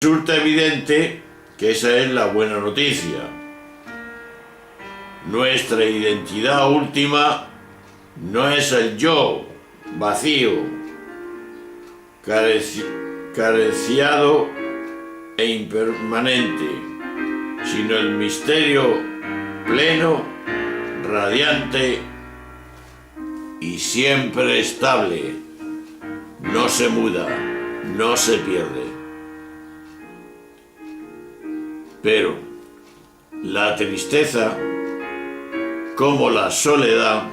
Resulta evidente que esa es la buena noticia. Nuestra identidad última no es el yo vacío, carenciado e impermanente, sino el misterio pleno, radiante y siempre estable. No se muda, no se pierde. Pero la tristeza, como la soledad,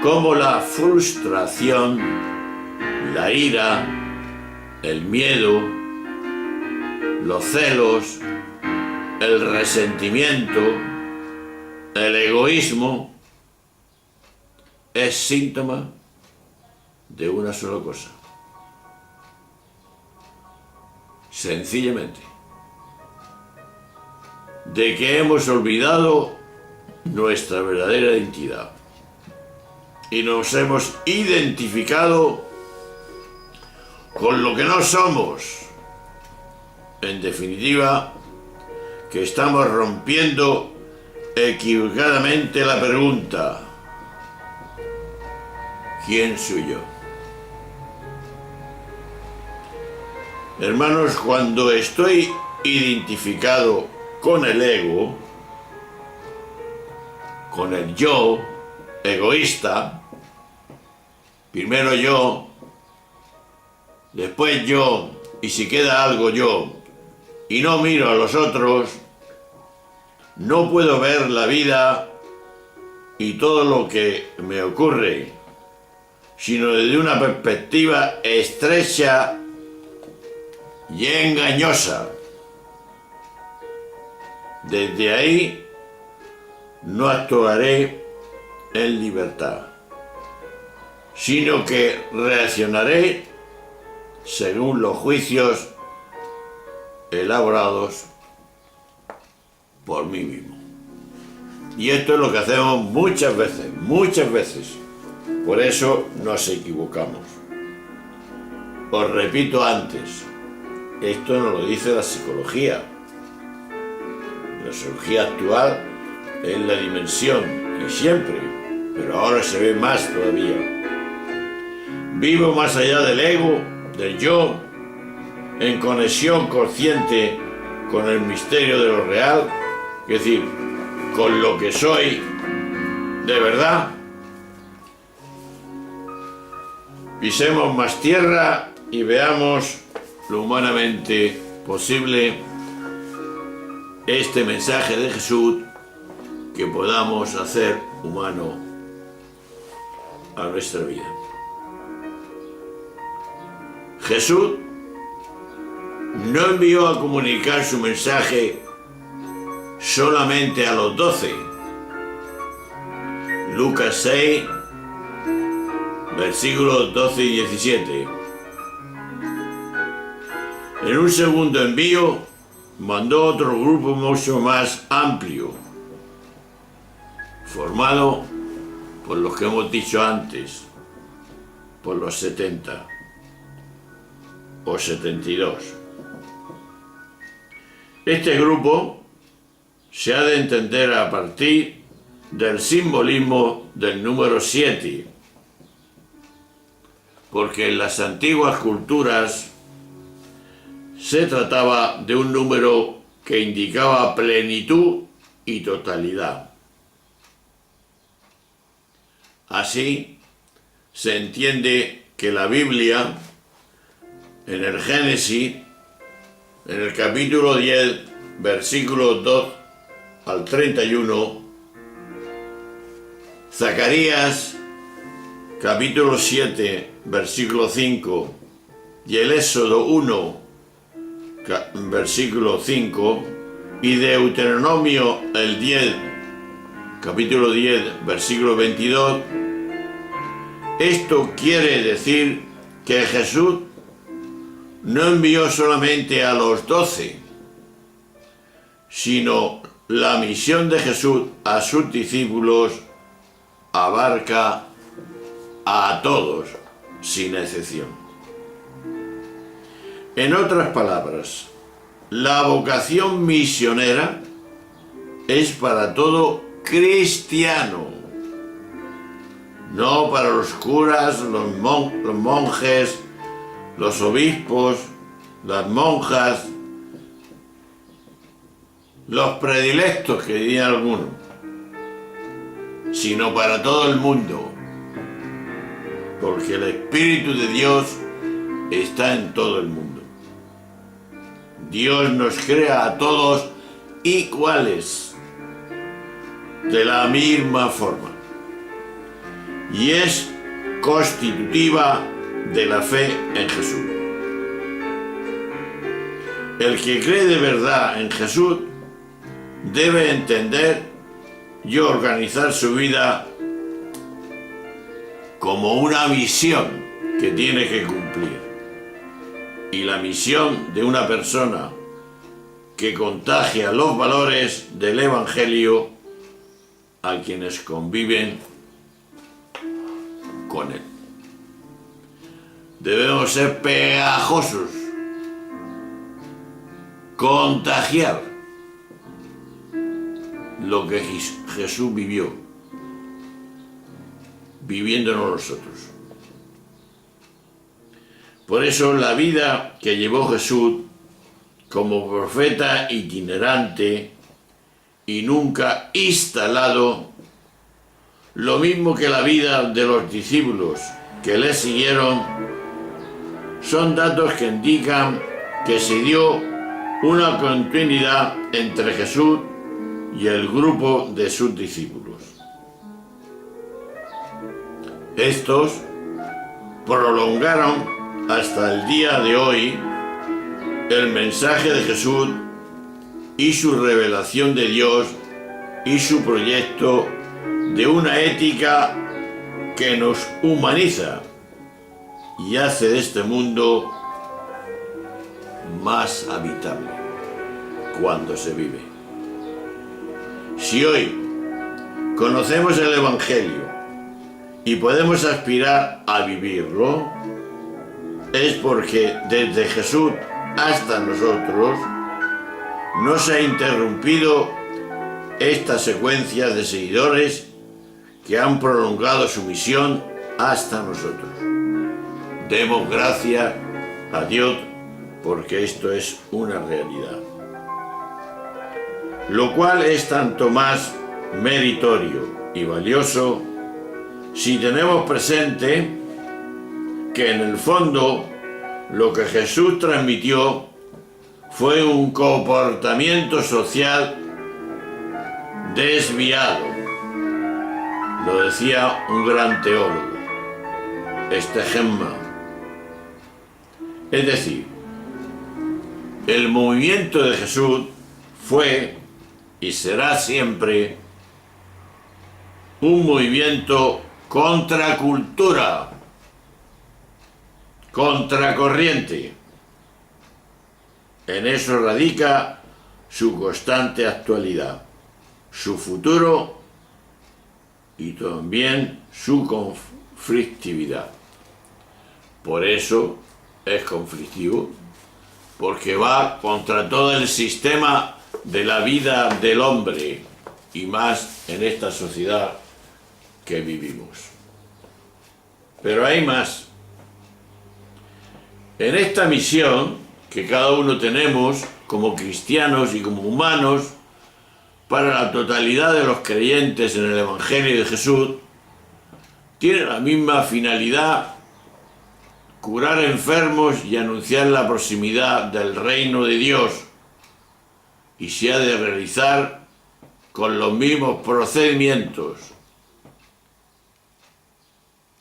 como la frustración, la ira, el miedo, los celos, el resentimiento, el egoísmo, es síntoma de una sola cosa. Sencillamente, de que hemos olvidado nuestra verdadera identidad y nos hemos identificado con lo que no somos. En definitiva, que estamos rompiendo equivocadamente la pregunta: ¿quién soy yo? Hermanos, cuando estoy identificado con el ego, con el yo egoísta, primero yo, después yo, y si queda algo yo, y no miro a los otros, no puedo ver la vida y todo lo que me ocurre, sino desde una perspectiva estrecha y engañosa. Desde ahí no actuaré en libertad, sino que reaccionaré según los juicios elaborados por mí mismo. Y esto es lo que hacemos muchas veces. Por eso nos equivocamos. Os repito antes, esto no lo dice la psicología. La psicología actual es la dimensión, y siempre, pero ahora se ve más todavía. Vivo más allá del ego, del yo, en conexión consciente con el misterio de lo real, es decir, con lo que soy de verdad. Pisemos más tierra y veamos lo humanamente posible este mensaje de Jesús, que podamos hacer humano a nuestra vida. Jesús no envió a comunicar su mensaje solamente a los 12. Lucas 6, versículos 12 y 17. En un segundo envío, mandó otro grupo mucho más amplio, formado por los que hemos dicho antes, por los 70 o 72. Este grupo se ha de entender a partir del simbolismo del número 7, porque en las antiguas culturas se trataba de un número que indicaba plenitud y totalidad. Así se entiende que la Biblia, en el Génesis, en el capítulo 10, versículos 2 al 31, Zacarías, capítulo 7, versículo 5, y el Éxodo 1, versículo 5, y Deuteronomio el 10, capítulo 10, versículo 22, esto quiere decir que Jesús no envió solamente a los 12, sino la misión de Jesús a sus discípulos abarca a todos, sin excepción. En otras palabras, la vocación misionera es para todo cristiano, no para los curas, los monjes, los obispos, las monjas, los predilectos que dirían algunos, sino para todo el mundo, porque el Espíritu de Dios está en todo el mundo. Dios nos crea a todos iguales, de la misma forma, y es constitutiva de la fe en Jesús. El que cree de verdad en Jesús debe entender y organizar su vida como una misión que tiene que cumplir. Y la misión de una persona que contagia los valores del Evangelio a quienes conviven con él. Debemos ser pegajosos, contagiar lo que Jesús vivió, viviéndonos nosotros. Por eso la vida que llevó Jesús como profeta itinerante y nunca instalado, lo mismo que la vida de los discípulos que le siguieron, son datos que indican que se dio una continuidad entre Jesús y el grupo de sus discípulos. Estos prolongaron hasta el día de hoy el mensaje de Jesús y su revelación de Dios y su proyecto de una ética que nos humaniza y hace de este mundo más habitable cuando se vive. Si hoy conocemos el Evangelio y podemos aspirar a vivirlo, es porque desde Jesús hasta nosotros no se ha interrumpido esta secuencia de seguidores que han prolongado su misión hasta nosotros. Demos gracias a Dios porque esto es una realidad. Lo cual es tanto más meritorio y valioso si tenemos presente que en el fondo lo que Jesús transmitió fue un comportamiento social desviado. Lo decía un gran teólogo, Gemma. Es decir, el movimiento de Jesús fue y será siempre un movimiento contracultura, contracorriente. En eso radica su constante actualidad, su futuro y también su conflictividad. Por eso es conflictivo, porque va contra todo el sistema de la vida del hombre y más en esta sociedad que vivimos. Pero hay más. En esta misión que cada uno tenemos como cristianos y como humanos para la totalidad de los creyentes en el Evangelio de Jesús, tiene la misma finalidad: curar enfermos y anunciar la proximidad del reino de Dios, y se ha de realizar con los mismos procedimientos.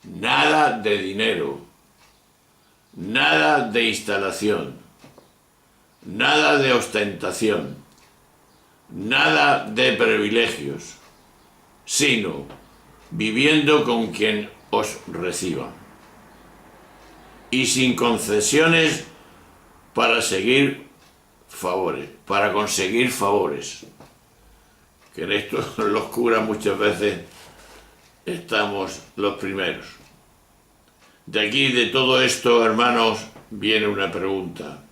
Nada de dinero, nada de instalación, nada de ostentación, nada de privilegios, sino viviendo con quien os reciba y sin concesiones para conseguir favores, que en esto los curas muchas veces estamos los primeros. De aquí, de todo esto, hermanos, viene una pregunta.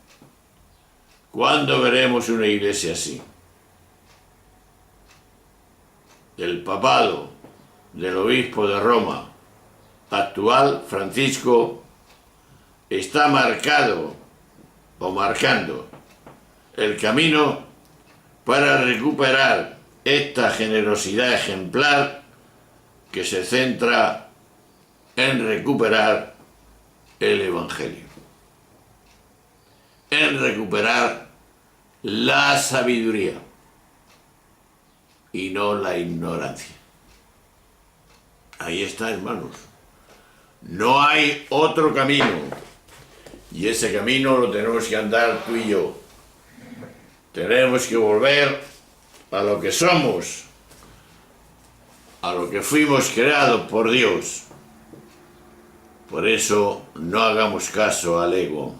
¿Cuándo veremos una iglesia así? El papado del obispo de Roma actual, Francisco, está marcando el camino para recuperar esta generosidad ejemplar que se centra en recuperar el Evangelio, en recuperar la sabiduría y no la ignorancia. Ahí está, hermanos. No hay otro camino. Y ese camino lo tenemos que andar tú y yo. Tenemos que volver a lo que somos, a lo que fuimos creados por Dios. Por eso no hagamos caso al ego.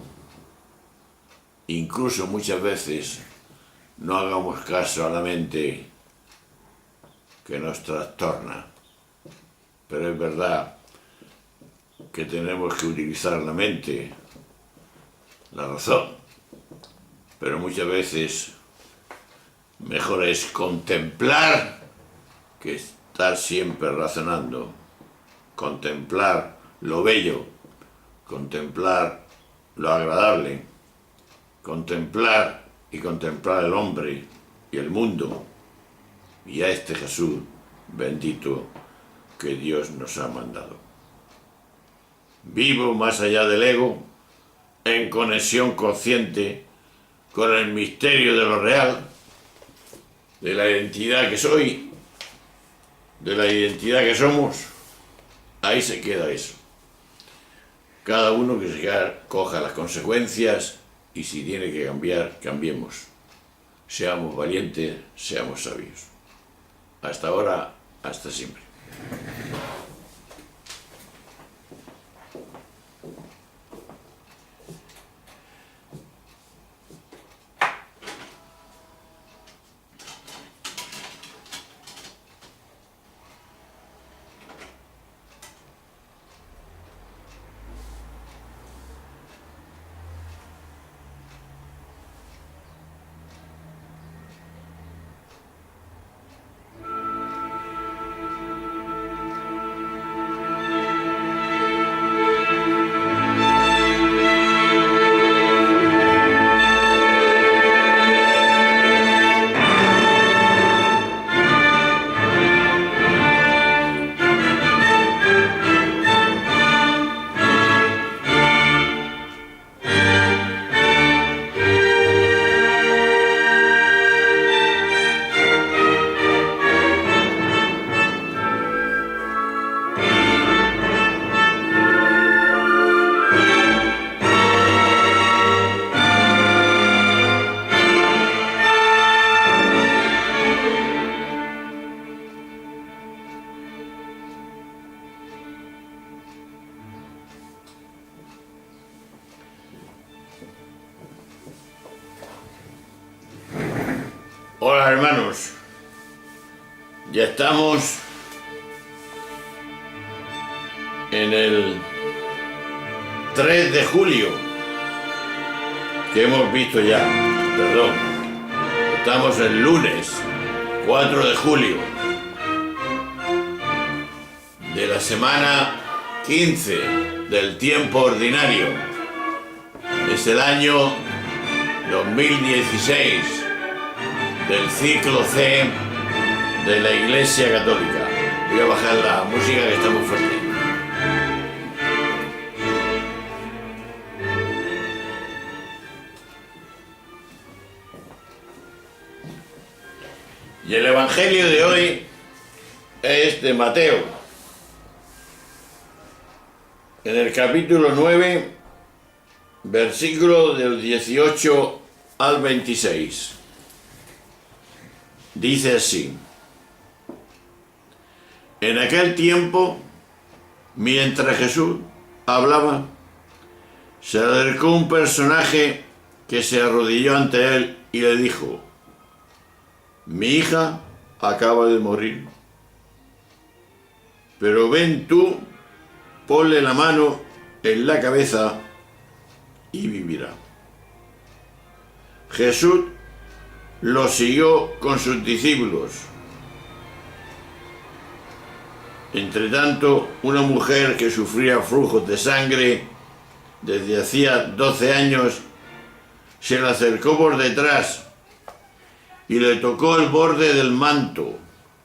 Incluso muchas veces no hagamos caso a la mente que nos trastorna. Pero es verdad que tenemos que utilizar la mente, la razón. Pero muchas veces mejor es contemplar que estar siempre razonando. Contemplar lo bello, contemplar lo agradable, contemplar el hombre y el mundo y a este Jesús bendito que Dios nos ha mandado. Vivo más allá del ego, en conexión consciente con el misterio de lo real, de la identidad que soy, de la identidad que somos. Ahí se queda eso. Cada uno que coja las consecuencias y si tiene que cambiar, cambiemos. Seamos valientes, seamos sabios. Hasta ahora, hasta siempre. Hola hermanos, ya estamos en el 3 de julio, que hemos visto ya, perdón, estamos el lunes 4 de julio de la semana 15 del tiempo ordinario, es el año 2016 del ciclo C de la Iglesia Católica. Voy a bajar la música que está muy fuerte. Y el Evangelio de hoy es de Mateo, en el capítulo 9, versículo del 18 al 26. Dice así: en aquel tiempo, mientras Jesús hablaba, se acercó un personaje que se arrodilló ante él y le dijo: mi hija acaba de morir, pero ven tú, ponle la mano en la cabeza y vivirá. Jesús lo siguió con sus discípulos. Entretanto, una mujer que sufría flujos de sangre desde hacía 12 años se le acercó por detrás y le tocó el borde del manto,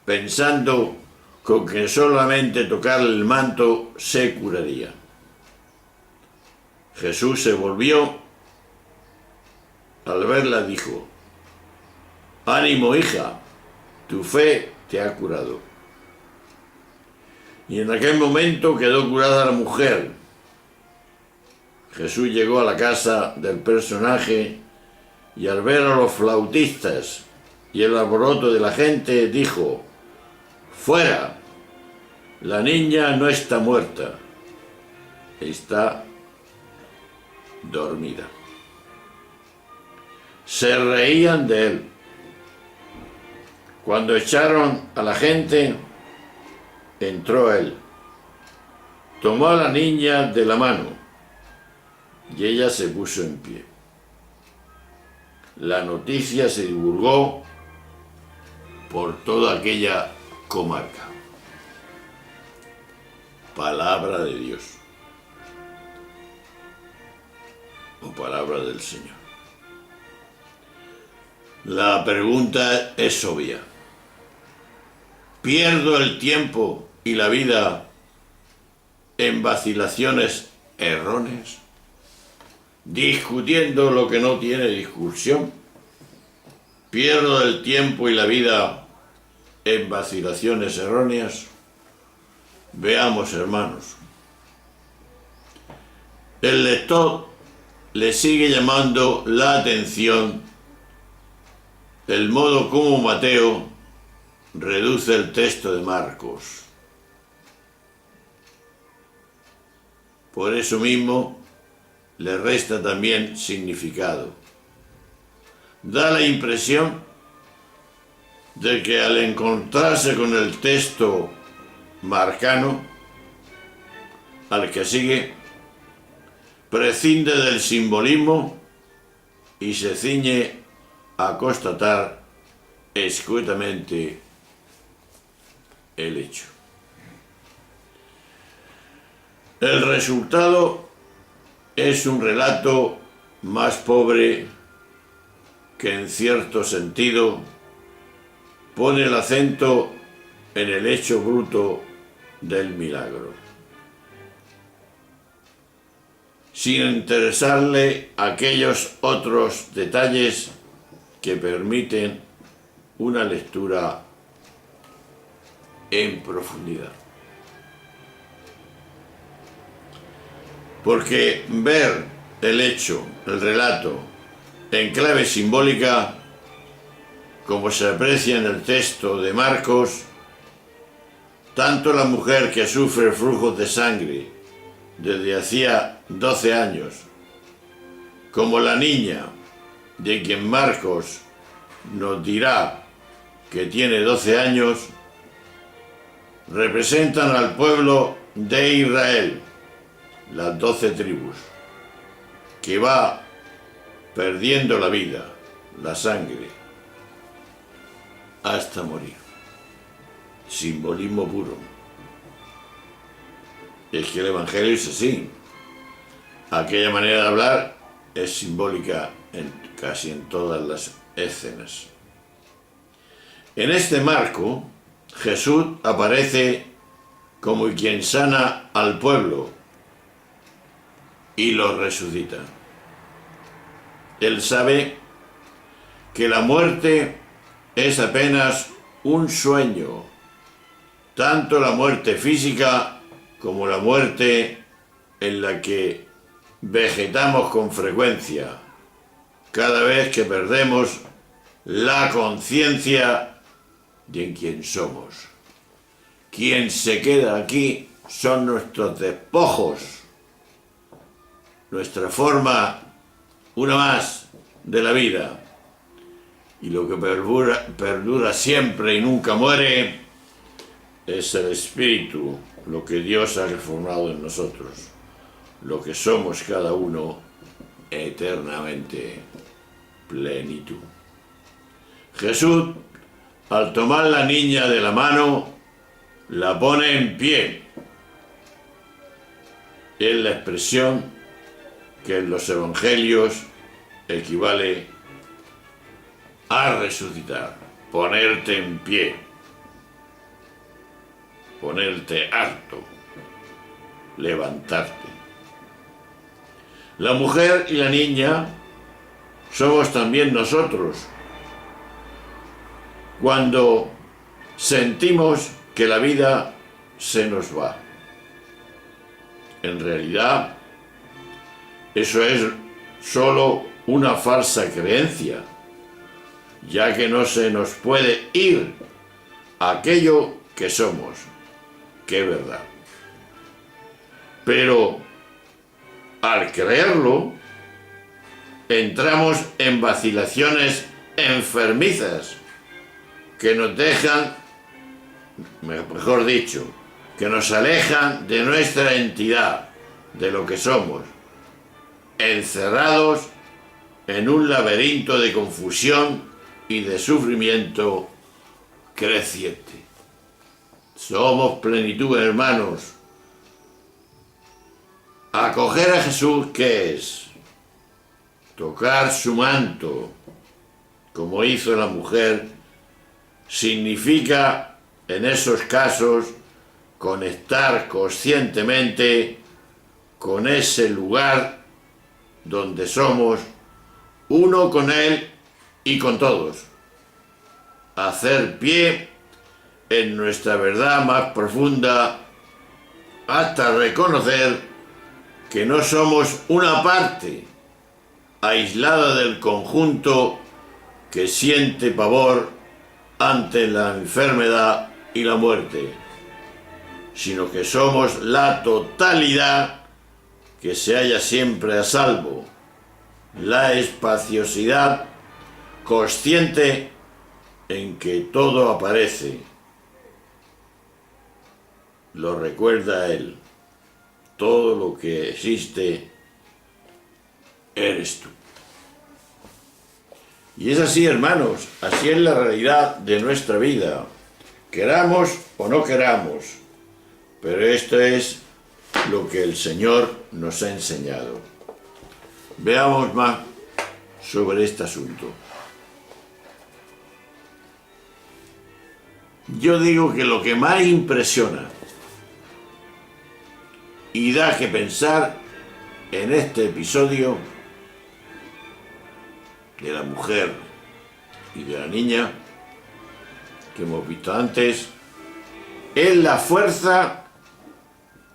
pensando con que solamente tocarle el manto se curaría. Jesús se volvió, al verla dijo: «Ánimo, hija, tu fe te ha curado». Y en aquel momento quedó curada la mujer. Jesús llegó a la casa del personaje y al ver a los flautistas y el alboroto de la gente dijo: «Fuera, la niña no está muerta, está dormida». Se reían de él. Cuando echaron a la gente, entró él, tomó a la niña de la mano y ella se puso en pie. La noticia se divulgó por toda aquella comarca. Palabra de Dios o palabra del Señor. La pregunta es obvia. ¿Pierdo el tiempo y la vida en vacilaciones erróneas, discutiendo lo que no tiene discusión? ¿Pierdo el tiempo y la vida en vacilaciones erróneas? Veamos, hermanos. El lector le sigue llamando la atención el modo como Mateo reduce el texto de Marcos. Por eso mismo le resta también significado. Da la impresión de que al encontrarse con el texto marcano, al que sigue, prescinde del simbolismo y se ciñe a constatar escuetamente el hecho. El resultado es un relato más pobre que en cierto sentido pone el acento en el hecho bruto del milagro, sin interesarle aquellos otros detalles que permiten una lectura en profundidad. Porque ver el hecho, el relato, en clave simbólica, como se aprecia en el texto de Marcos, tanto la mujer que sufre flujos de sangre desde hacía 12 años, como la niña de quien Marcos nos dirá que tiene 12 años, representan al pueblo de Israel, las 12 tribus, que va perdiendo la vida, la sangre, hasta morir. Simbolismo puro. Es que el Evangelio es así. Aquella manera de hablar es simbólica casi en todas las escenas. En este marco, Jesús aparece como quien sana al pueblo y lo resucita. Él sabe que la muerte es apenas un sueño, tanto la muerte física como la muerte en la que vegetamos con frecuencia, cada vez que perdemos la conciencia de quién somos. Quien se queda aquí son nuestros despojos, nuestra forma, una más, de la vida. Y lo que perdura siempre y nunca muere es el espíritu, lo que Dios ha reformado en nosotros, lo que somos cada uno eternamente. plenitud. Jesús, al tomar la niña de la mano, la pone en pie. Es la expresión que en los evangelios equivale a resucitar, ponerte en pie, ponerte harto, levantarte. La mujer y la niña somos también nosotros, cuando sentimos que la vida se nos va. En realidad, eso es solo una falsa creencia, ya que no se nos puede ir aquello que somos, que es verdad. Pero al creerlo, entramos en vacilaciones enfermizas que nos dejan, mejor dicho, que nos alejan de nuestra entidad, de lo que somos, encerrados en un laberinto de confusión y de sufrimiento creciente. Somos plenitud, hermanos. Acoger a Jesús, ¿qué es? Tocar su manto, como hizo la mujer, significa, en esos casos, conectar conscientemente con ese lugar donde somos uno con Él y con todos. Hacer pie en nuestra verdad más profunda hasta reconocer que no somos una parte aislada del conjunto que siente pavor ante la enfermedad y la muerte, sino que somos la totalidad que se halla siempre a salvo, la espaciosidad consciente en que todo aparece. Lo recuerda Él. Todo lo que existe eres tú. Y es así, hermanos, así es la realidad de nuestra vida, queramos o no queramos, pero esto es lo que el Señor nos ha enseñado. Veamos más sobre este asunto. Yo digo que lo que más impresiona y da que pensar en este episodio de la mujer y de la niña que hemos visto antes es la fuerza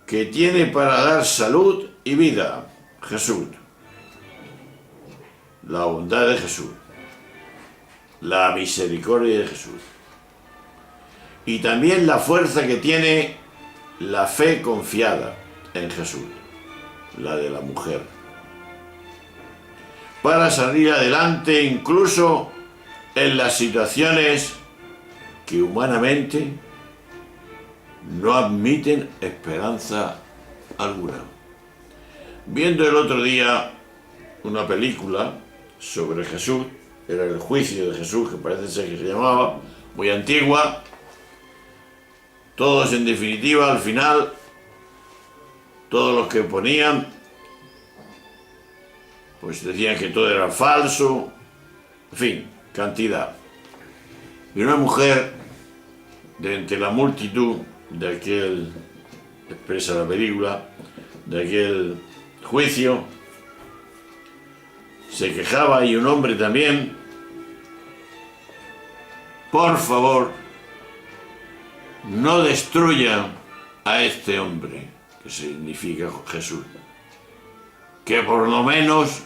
que tiene para dar salud y vida Jesús, la bondad de Jesús, la misericordia de Jesús, y también la fuerza que tiene la fe confiada en Jesús, la de la mujer, para salir adelante incluso en las situaciones que humanamente no admiten esperanza alguna. Viendo el otro día una película sobre Jesús, era el juicio de Jesús, que parece ser que se llamaba, muy antigua, todos en definitiva al final, todos los que ponían, pues decían que todo era falso, en fin, cantidad. Y una mujer, de entre la multitud de aquel, expresa la película, de aquel juicio, se quejaba, y un hombre también: por favor, no destruyan a este hombre, que significa Jesús, que por lo menos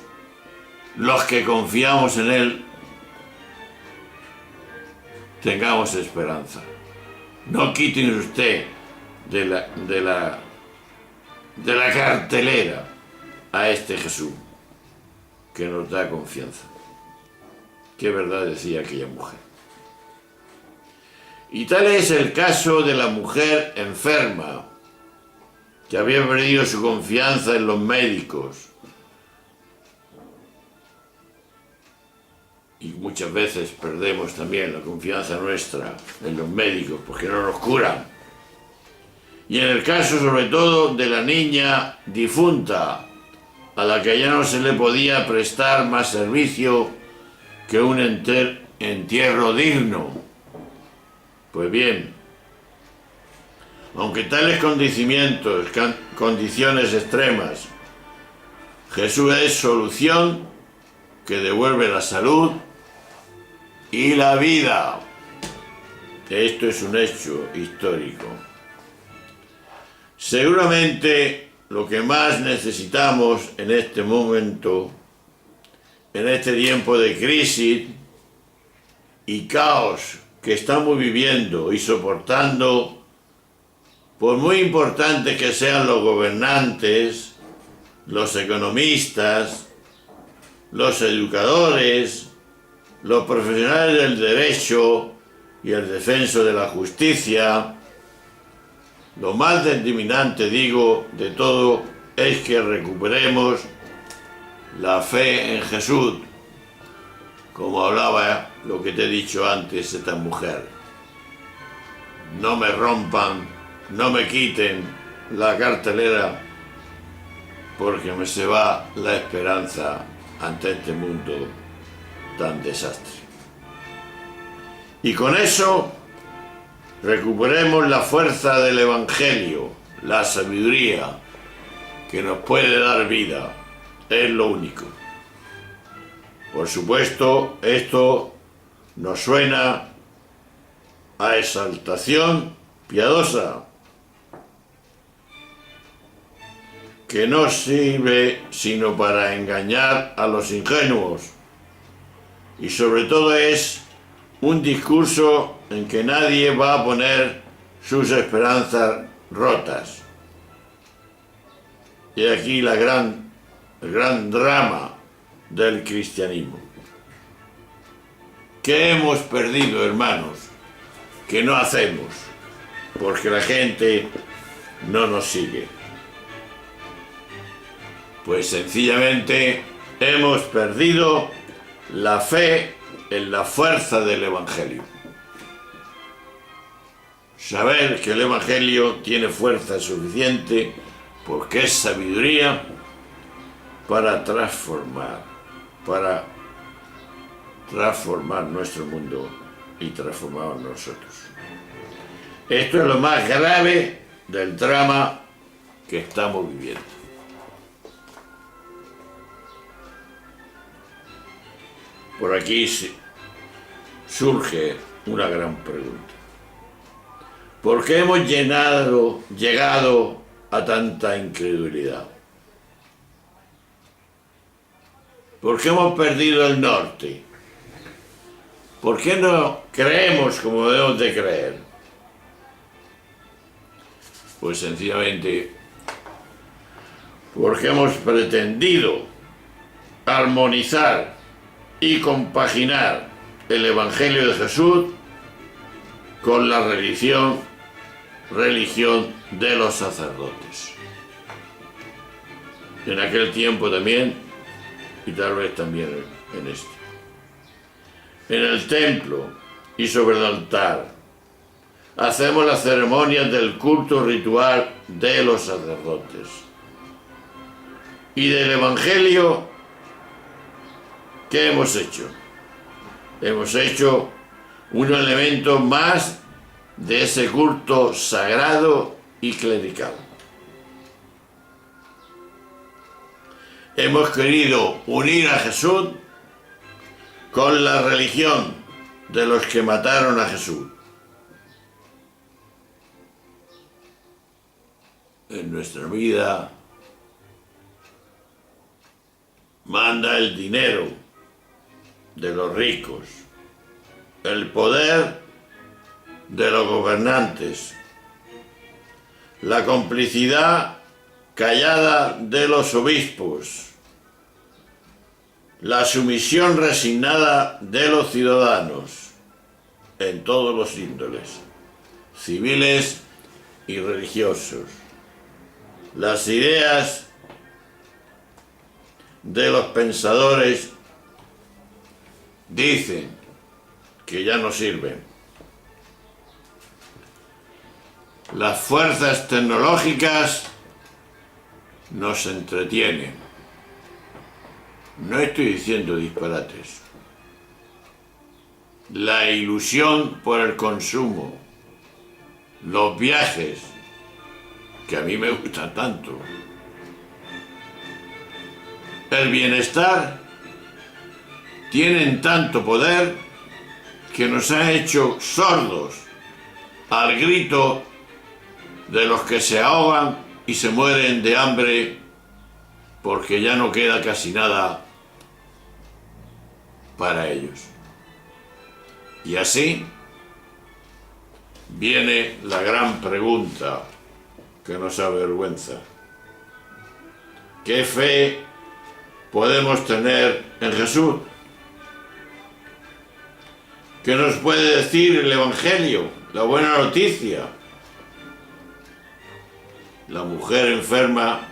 los que confiamos en Él tengamos esperanza. No quiten usted de la cartelera a este Jesús que nos da confianza. Qué verdad decía aquella mujer. Y tal es el caso de la mujer enferma, que había perdido su confianza en los médicos, y muchas veces perdemos también la confianza nuestra en los médicos porque no nos curan. Y en el caso sobre todo de la niña difunta, a la que ya no se le podía prestar más servicio que un entierro digno. Pues bien, aunque tales condiciones extremas, Jesús es solución que devuelve la salud y la vida. Esto es un hecho histórico. Seguramente lo que más necesitamos en este momento, en este tiempo de crisis y caos que estamos viviendo y soportando, por muy importante que sean los gobernantes, los economistas, los educadores, los profesionales del derecho y el defenso de la justicia, lo más determinante, digo, de todo es que recuperemos la fe en Jesús, como hablaba lo que te he dicho antes, esta mujer. No me rompan, no me quiten la cartelera, porque me se va la esperanza ante este mundo tan desastre. Y con eso recuperemos la fuerza del Evangelio, la sabiduría que nos puede dar vida, es lo único. Por supuesto, esto nos suena a exaltación piadosa, que no sirve sino para engañar a los ingenuos, y sobre todo es un discurso en que nadie va a poner sus esperanzas rotas. Y aquí el gran drama del cristianismo. ¿Qué hemos perdido, hermanos? ¿Qué no hacemos? Porque la gente no nos sigue. Pues sencillamente hemos perdido la fe en la fuerza del Evangelio. Saber que el Evangelio tiene fuerza suficiente porque es sabiduría para transformar nuestro mundo y transformar nosotros. Esto es lo más grave del drama que estamos viviendo. Por aquí surge una gran pregunta. ¿Por qué hemos llegado a tanta incredulidad? ¿Por qué hemos perdido el norte? ¿Por qué no creemos como debemos de creer? Pues sencillamente porque hemos pretendido armonizar y compaginar el Evangelio de Jesús con la religión de los sacerdotes. En aquel tiempo también, y tal vez también en este. En el templo y sobre el altar hacemos las ceremonias del culto ritual de los sacerdotes. Y del Evangelio, ¿qué hemos hecho? Hemos hecho un elemento más de ese culto sagrado y clerical. Hemos querido unir a Jesús con la religión de los que mataron a Jesús. En nuestra vida manda el dinero de los ricos, el poder de los gobernantes, la complicidad callada de los obispos, la sumisión resignada de los ciudadanos en todos los índoles, civiles y religiosos, las ideas de los pensadores dicen que ya no sirven. Las fuerzas tecnológicas nos entretienen. No estoy diciendo disparates. La ilusión por el consumo, los viajes, que a mí me gustan tanto, el bienestar, tienen tanto poder que nos han hecho sordos al grito de los que se ahogan y se mueren de hambre porque ya no queda casi nada para ellos. Y así viene la gran pregunta que nos avergüenza. ¿Qué fe podemos tener en Jesús? ¿Qué nos puede decir el Evangelio, la buena noticia? La mujer enferma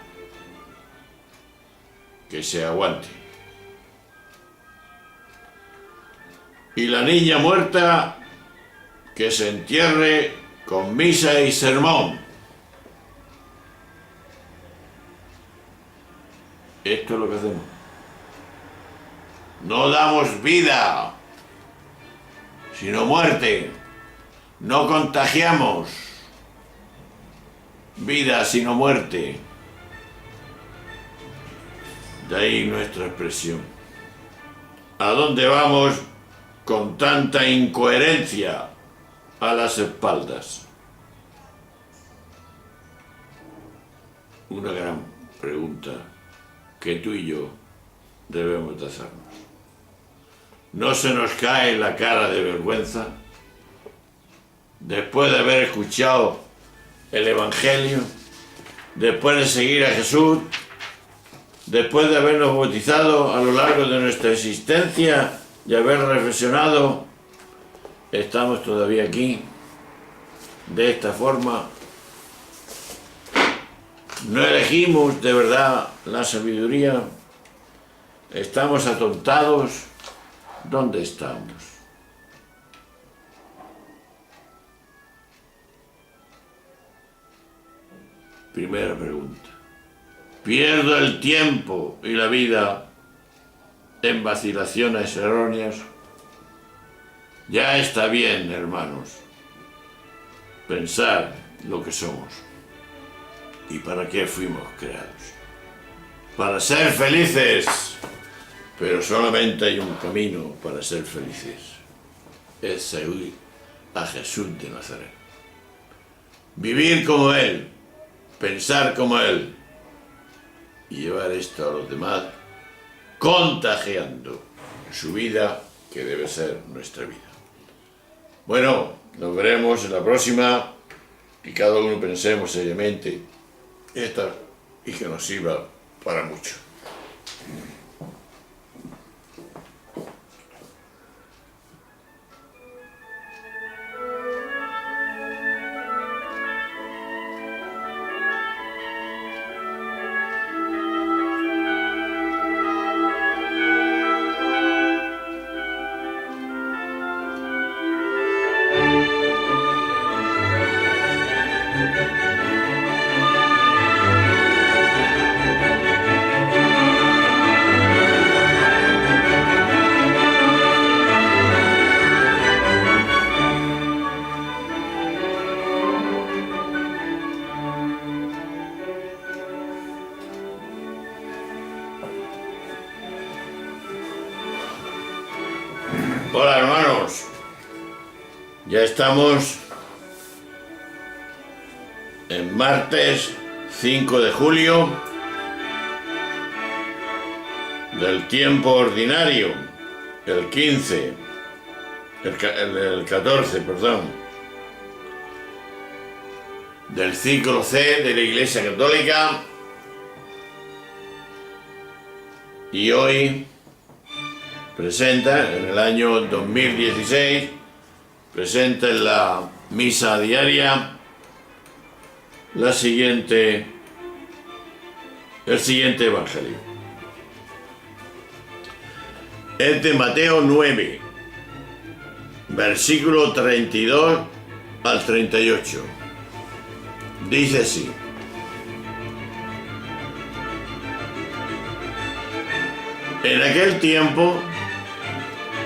que se aguante. Y la niña muerta que se entierre con misa y sermón. Esto es lo que hacemos. No damos vida, sino muerte. No contagiamos. Vida sino muerte. De ahí nuestra expresión. ¿A dónde vamos con tanta incoherencia a las espaldas? Una gran pregunta que tú y yo debemos de hacernos. ¿No se nos cae la cara de vergüenza después de haber escuchado el Evangelio, después de seguir a Jesús, después de habernos bautizado a lo largo de nuestra existencia y haber reflexionado? Estamos todavía aquí de esta forma. No elegimos de verdad la sabiduría. Estamos atontados. ¿Dónde estamos? Primera pregunta. ¿Pierdo el tiempo y la vida en vacilaciones erróneas? Ya está bien, hermanos, pensar lo que somos y para qué fuimos creados. Para ser felices, pero solamente hay un camino para ser felices. Es seguir a Jesús de Nazaret. Vivir como Él, pensar como Él y llevar esto a los demás, contagiando su vida, que debe ser nuestra vida. Bueno, nos veremos en la próxima y cada uno pensemos seriamente esta y que nos sirva para mucho. Hola hermanos, ya estamos en martes 5 de julio del tiempo ordinario, el 14, perdón, del ciclo C de la Iglesia Católica, y hoy presenta, en el año 2016, presenta en la misa diaria el siguiente evangelio. es de Mateo 9, versículo 32 al 38. Dice así: en aquel tiempo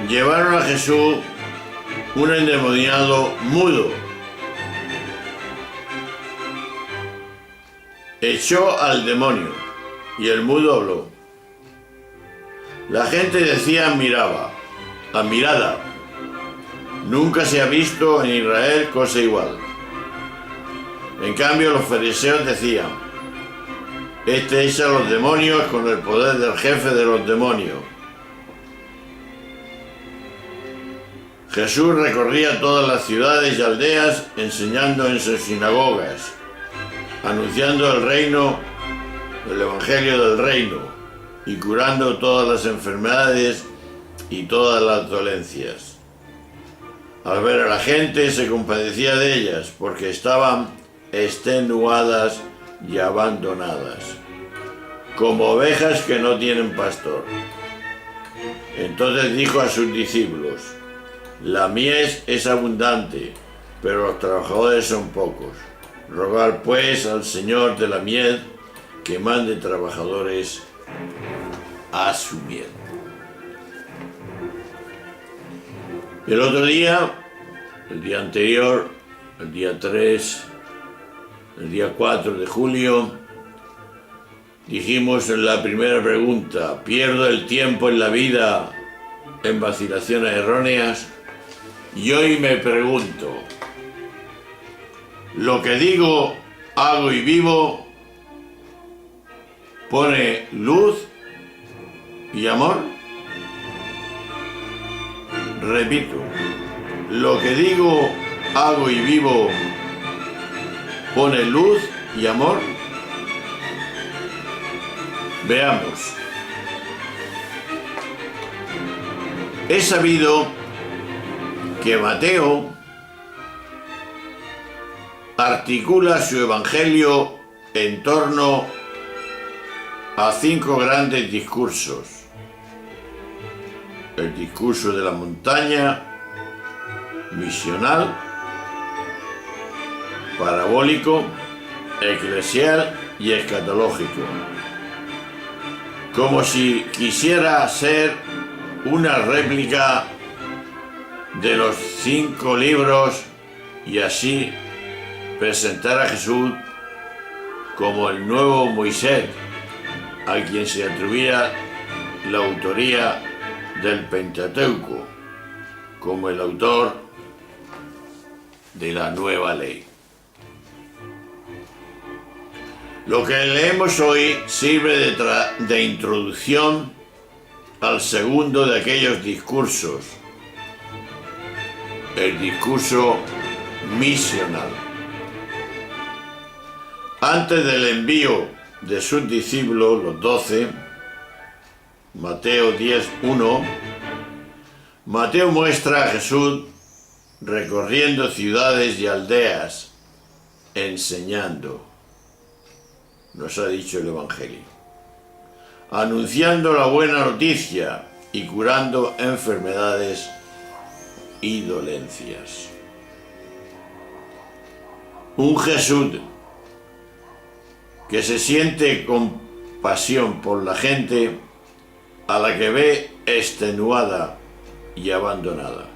llevaron a Jesús un endemoniado mudo. Echó al demonio y el mudo habló. La gente decía admirada, nunca se ha visto en Israel cosa igual. En cambio los fariseos decían, este echa a los demonios con el poder del jefe de los demonios. Jesús recorría todas las ciudades y aldeas enseñando en sus sinagogas, anunciando el evangelio del reino y curando todas las enfermedades y todas las dolencias. Al ver a la gente se compadecía de ellas porque estaban extenuadas y abandonadas, como ovejas que no tienen pastor. Entonces dijo a sus discípulos, la mies es abundante, pero los trabajadores son pocos. Rogad pues al Señor de la mies que mande trabajadores a su mies. El otro día, el día anterior, el día 3, el día 4 de julio, dijimos en la primera pregunta, ¿pierdo el tiempo en la vida en vacilaciones erróneas? Y hoy me pregunto, ¿lo que digo, hago y vivo pone luz y amor? Repito, ¿lo que digo, hago y vivo pone luz y amor? Veamos. He sabido que Mateo articula su evangelio en torno a 5 grandes discursos. El discurso de la montaña, misional, parabólico, eclesial y escatológico. Como si quisiera ser una réplica de los 5 libros y así presentar a Jesús como el nuevo Moisés, a quien se atribuía la autoría del Pentateuco, como el autor de la nueva ley. Lo que leemos hoy sirve de introducción al segundo de aquellos discursos, el discurso misional. Antes del envío de sus discípulos, los 12, Mateo 10:1, Mateo muestra a Jesús recorriendo ciudades y aldeas, enseñando, nos ha dicho el Evangelio, anunciando la buena noticia y curando enfermedades y dolencias. Un Jesús que se siente compasión por la gente a la que ve extenuada y abandonada.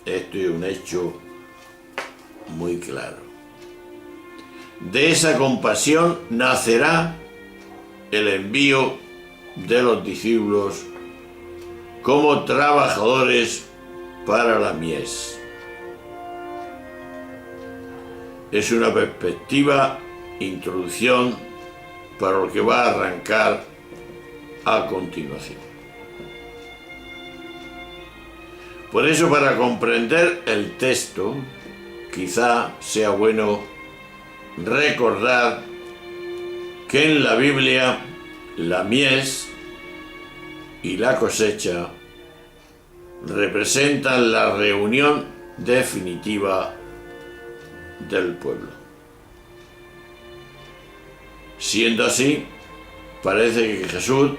Esto es un hecho muy claro. De esa compasión nacerá el envío de los discípulos como trabajadores para la mies. Es una perspectiva, introducción para lo que va a arrancar a continuación. Por eso, para comprender el texto, quizá sea bueno recordar que en la Biblia la mies y la cosecha representan la reunión definitiva del pueblo. Siendo así, parece que Jesús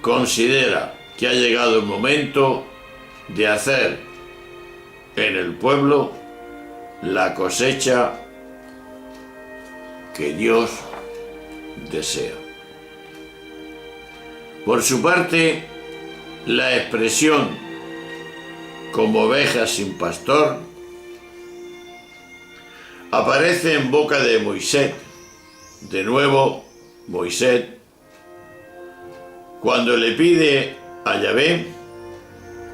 considera que ha llegado el momento de hacer en el pueblo la cosecha que Dios desea. Por su parte, la expresión como ovejas sin pastor aparece en boca de Moisés, de nuevo Moisés, cuando le pide a Yahvé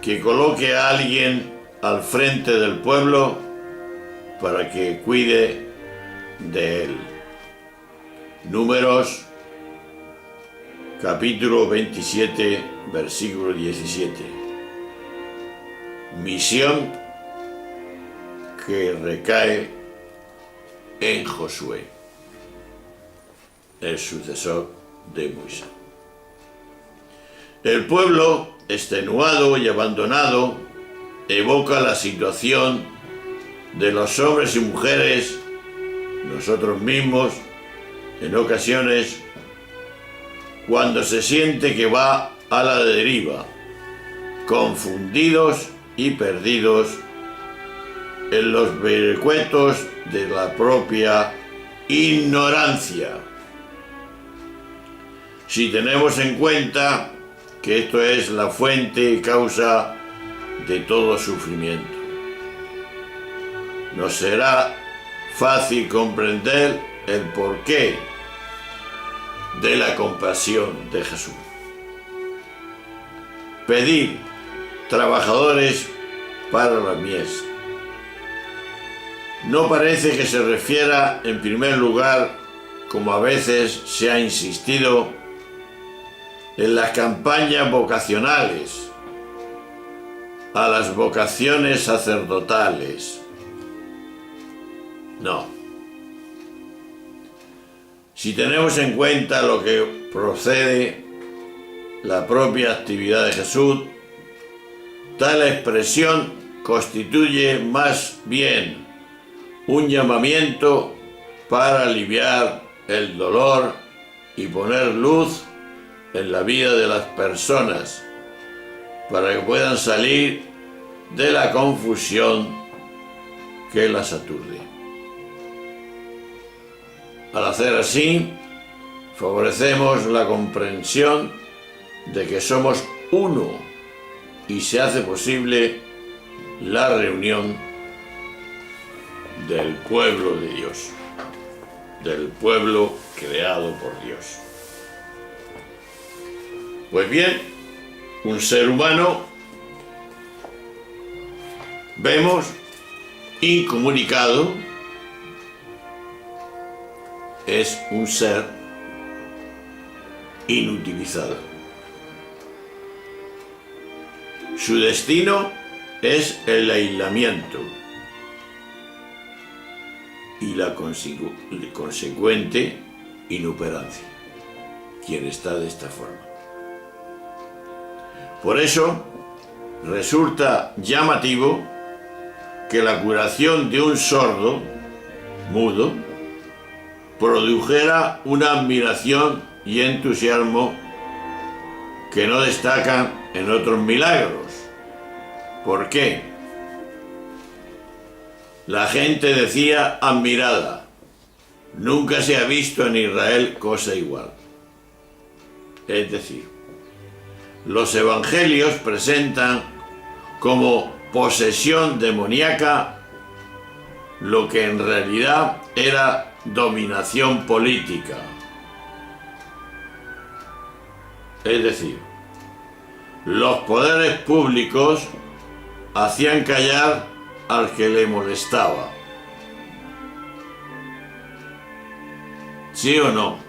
que coloque a alguien al frente del pueblo para que cuide de él. Números capítulo 27, versículo 17. Misión que recae en Josué, el sucesor de Moisés. El pueblo, extenuado y abandonado, evoca la situación de los hombres y mujeres, nosotros mismos, en ocasiones, cuando se siente que va a la deriva, confundidos y perdidos en los vericuetos de la propia ignorancia. Si tenemos en cuenta que esto es la fuente y causa de todo sufrimiento, nos será fácil comprender el porqué de la compasión de Jesús. Pedir trabajadores para la mies. No parece que se refiera en primer lugar, como a veces se ha insistido, en las campañas vocacionales, a las vocaciones sacerdotales. No. Si tenemos en cuenta lo que procede la propia actividad de Jesús, tal expresión constituye más bien un llamamiento para aliviar el dolor y poner luz en la vida de las personas, para que puedan salir de la confusión que las aturde. Al hacer así, favorecemos la comprensión de que somos uno y se hace posible la reunión del pueblo de Dios, del pueblo creado por Dios. Pues bien, un ser humano, vemos, incomunicado, es un ser inutilizado. Su destino es el aislamiento y la consecuente inoperancia, quien está de esta forma. Por eso, resulta llamativo que la curación de un sordo, mudo, produjera una admiración y entusiasmo que no destacan en otros milagros. ¿Por qué? La gente decía admirada: nunca se ha visto en Israel cosa igual. Es decir, los evangelios presentan como posesión demoníaca lo que en realidad era dominación política. Es decir, los poderes públicos hacían callar al que le molestaba. ¿Sí o no?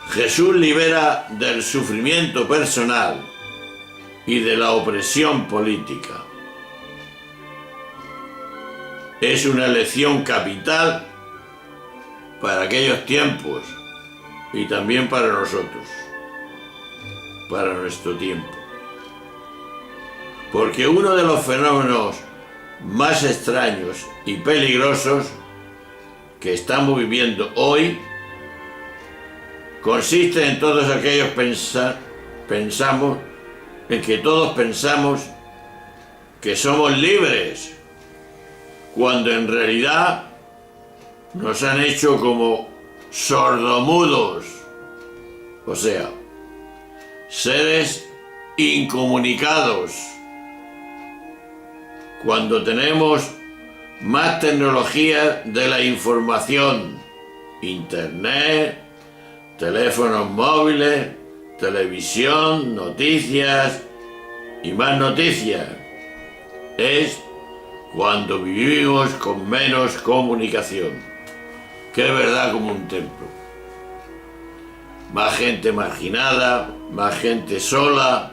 Jesús libera del sufrimiento personal y de la opresión política. Es una lección capital para aquellos tiempos y también para nosotros, para nuestro tiempo. Porque uno de los fenómenos más extraños y peligrosos que estamos viviendo hoy consiste en todos aquellos pensamos, en que todos pensamos que somos libres, cuando en realidad nos han hecho como sordomudos, o sea, seres incomunicados. Cuando tenemos más tecnología de la información, internet, teléfonos móviles, televisión, noticias y más noticias, es cuando vivimos con menos comunicación, que es verdad como un templo. Más gente marginada, más gente sola,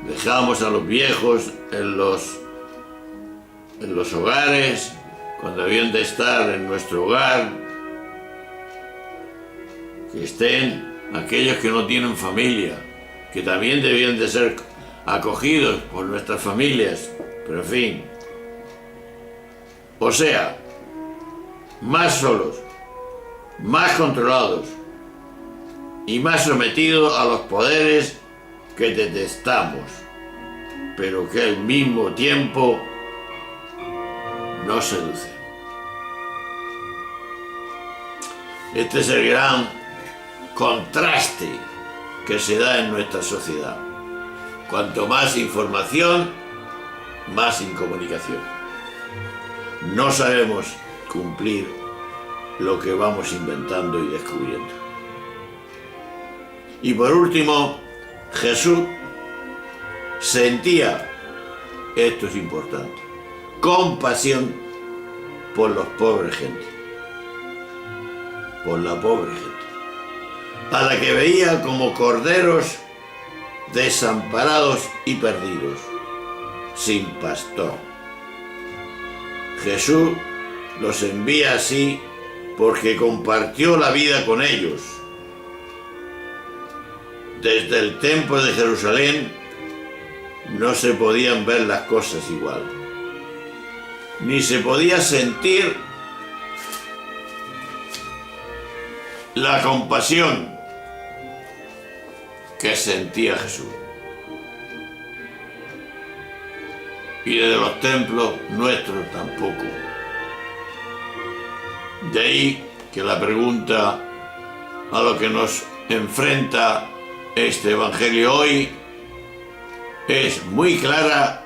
dejamos a los viejos en los hogares, cuando debían de estar en nuestro hogar, que estén aquellos que no tienen familia, que también debían de ser acogidos por nuestras familias, pero en fin. O sea, más solos, más controlados y más sometidos a los poderes que detestamos, pero que al mismo tiempo nos seducen. Este es el gran contraste que se da en nuestra sociedad. Cuanto más información, más incomunicación. No sabemos cumplir lo que vamos inventando y descubriendo. Y por último, Jesús sentía, esto es importante, compasión por los pobres gente, por la pobre gente, a la que veía como corderos desamparados y perdidos, sin pastor. Jesús los envía así porque compartió la vida con ellos. Desde el templo de Jerusalén no se podían ver las cosas igual, ni se podía sentir la compasión que sentía Jesús. Y desde los templos nuestros tampoco. De ahí que la pregunta a lo que nos enfrenta este Evangelio hoy es muy clara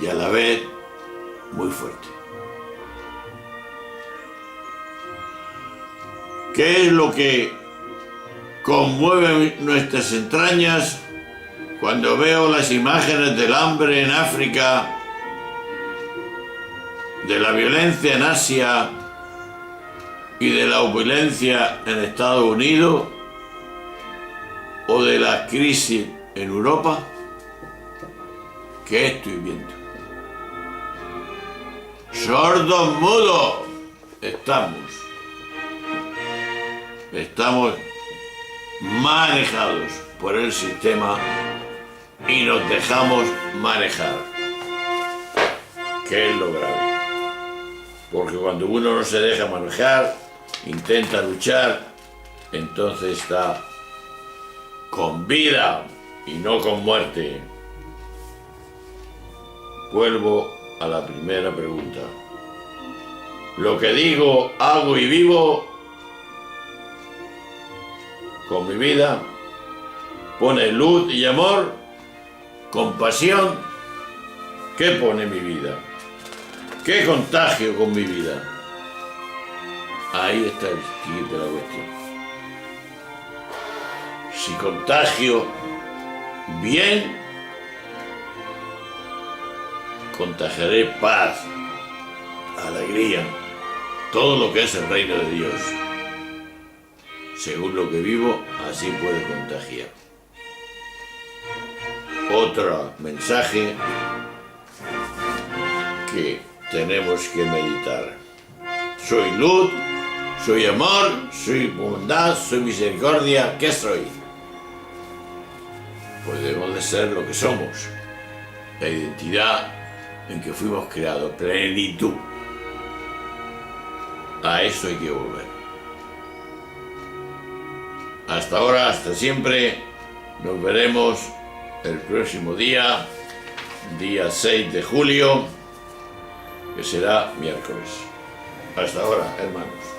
y a la vez muy fuerte. ¿Qué es lo que conmueve nuestras entrañas cuando veo las imágenes del hambre en África, de la violencia en Asia y de la opulencia en Estados Unidos o de la crisis en Europa? ¿Qué estoy viendo? Sordos mudos estamos manejados por el sistema y nos dejamos manejar, que es lo grave, porque cuando uno no se deja manejar, intenta luchar, entonces está con vida y no con muerte. Vuelvo a la primera pregunta. Lo que digo, hago y vivo con mi vida pone luz y amor, compasión. ¿Qué pone mi vida? ¿Qué contagio con mi vida? Ahí está el kit de la cuestión. Si contagio bien, contagiaré paz, alegría, todo lo que es el reino de Dios. Según lo que vivo, así puedo contagiar. Otro mensaje que tenemos que meditar. Soy luz, soy amor, soy bondad, soy misericordia. ¿Qué soy? Pues debemos de ser lo que somos. La identidad en que fuimos creados, plenitud. A eso hay que volver. Hasta ahora, hasta siempre. Nos veremos el próximo día 6 de julio, que será miércoles. Hasta ahora, hermanos.